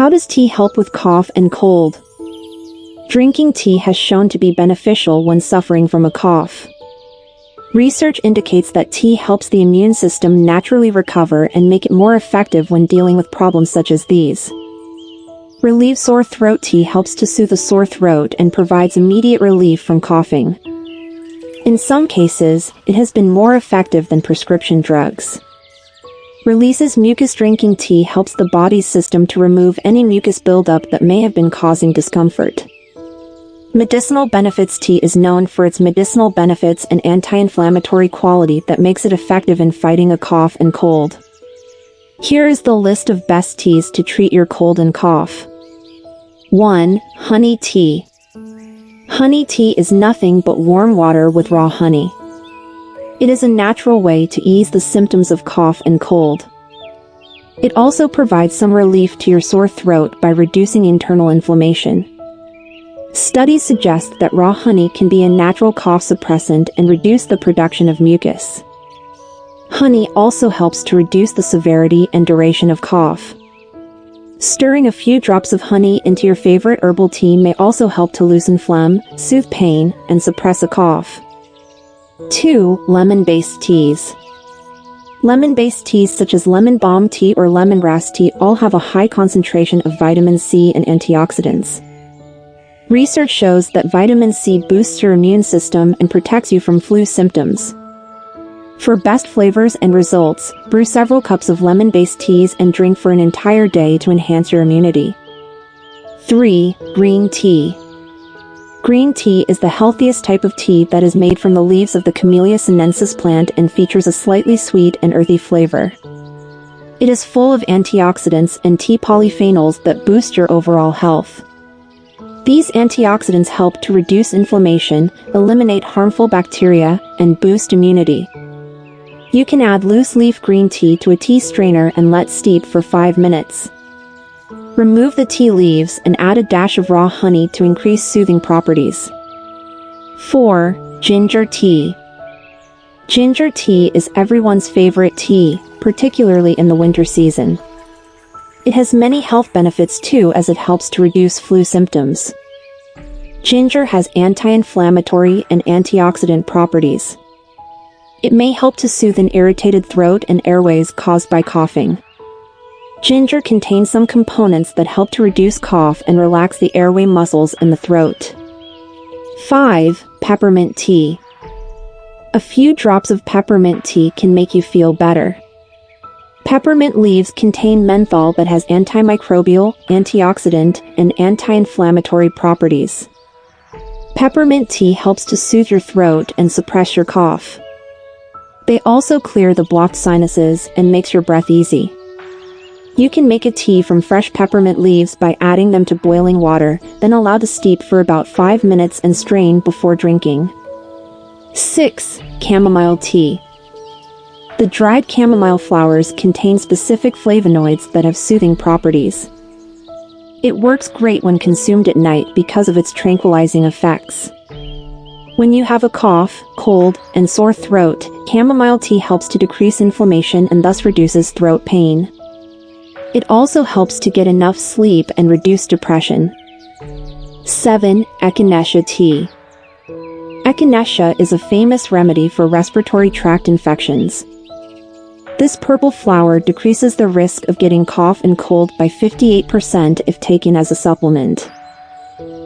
How does tea help with cough and cold? Drinking tea has shown to be beneficial when suffering from a cough. Research indicates that tea helps the immune system naturally recover and make it more effective when dealing with problems such as these. Relieve sore throat. Tea helps to soothe a sore throat and provides immediate relief from coughing. In some cases, it has been more effective than prescription drugs. Releases mucus. Drinking tea helps the body's system to remove any mucus buildup that may have been causing discomfort. Medicinal benefits. Tea is known for its medicinal benefits and anti-inflammatory quality that makes it effective in fighting a cough and cold. Here is the list of best teas to treat your cold and cough. 1. Honey tea. Honey tea is nothing but warm water with raw honey. It is a natural way to ease the symptoms of cough and cold. It also provides some relief to your sore throat by reducing internal inflammation. Studies suggest that raw honey can be a natural cough suppressant and reduce the production of mucus. Honey also helps to reduce the severity and duration of cough. Stirring a few drops of honey into your favorite herbal tea may also help to loosen phlegm, soothe pain, and suppress a cough. 2. Lemon-based teas. Lemon-based teas such as lemon balm tea or lemongrass tea all have a high concentration of vitamin C and antioxidants. Research shows that vitamin C boosts your immune system and protects you from flu symptoms. For best flavors and results, brew several cups of lemon-based teas and drink for an entire day to enhance your immunity. 3. Green tea. Green tea is the healthiest type of tea that is made from the leaves of the Camellia sinensis plant and features a slightly sweet and earthy flavor. It is full of antioxidants and tea polyphenols that boost your overall health. These antioxidants help to reduce inflammation, eliminate harmful bacteria, and boost immunity. You can add loose-leaf green tea to a tea strainer and let steep for 5 minutes. Remove the tea leaves and add a dash of raw honey to increase soothing properties. 4. Ginger tea. Ginger tea is everyone's favorite tea, particularly in the winter season. It has many health benefits too, as it helps to reduce flu symptoms. Ginger has anti-inflammatory and antioxidant properties. It may help to soothe an irritated throat and airways caused by coughing. Ginger contains some components that help to reduce cough and relax the airway muscles in the throat. 5. Peppermint tea. A few drops of peppermint tea can make you feel better. Peppermint leaves contain menthol that has antimicrobial, antioxidant, and anti-inflammatory properties. Peppermint tea helps to soothe your throat and suppress your cough. They also clear the blocked sinuses and makes your breath easy. You can make a tea from fresh peppermint leaves by adding them to boiling water, then allow to steep for about 5 minutes and strain before drinking. 6. Chamomile tea. The dried chamomile flowers contain specific flavonoids that have soothing properties. It works great when consumed at night because of its tranquilizing effects. When you have a cough, cold, and sore throat, chamomile tea helps to decrease inflammation and thus reduces throat pain. It also helps to get enough sleep and reduce depression. 7. Echinacea tea. Echinacea is a famous remedy for respiratory tract infections. This purple flower decreases the risk of getting cough and cold by 58% if taken as a supplement.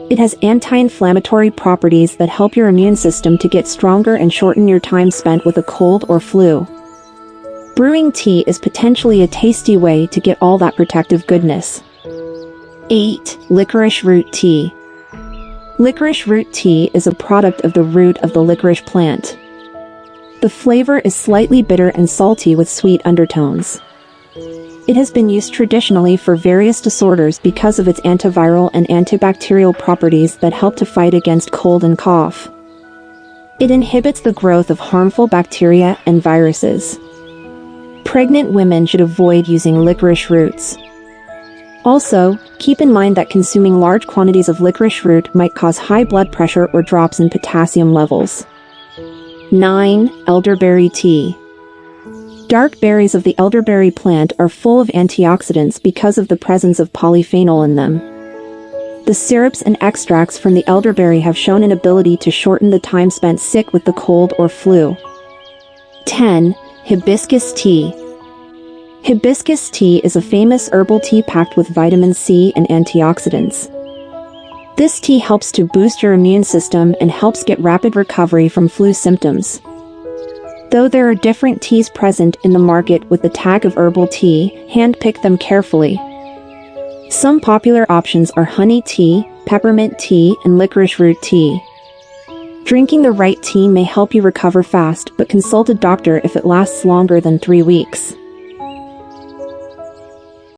It has anti-inflammatory properties that help your immune system to get stronger and shorten your time spent with a cold or flu. Brewing tea is potentially a tasty way to get all that protective goodness. 8. Licorice root tea. Licorice root tea is a product of the root of the licorice plant. The flavor is slightly bitter and salty with sweet undertones. It has been used traditionally for various disorders because of its antiviral and antibacterial properties that help to fight against cold and cough. It inhibits the growth of harmful bacteria and viruses. Pregnant women should avoid using licorice roots. Also, keep in mind that consuming large quantities of licorice root might cause high blood pressure or drops in potassium levels. 9. Elderberry tea. Dark berries of the elderberry plant are full of antioxidants because of the presence of polyphenol in them. The syrups and extracts from the elderberry have shown an ability to shorten the time spent sick with the cold or flu. 10. Hibiscus tea. Hibiscus tea is a famous herbal tea packed with vitamin C and antioxidants. This tea helps to boost your immune system and helps get rapid recovery from flu symptoms. Though there are different teas present in the market with the tag of herbal tea, handpick them carefully. Some popular options are honey tea, peppermint tea, and licorice root tea. Drinking the right tea may help you recover fast, but consult a doctor if it lasts longer than 3 weeks.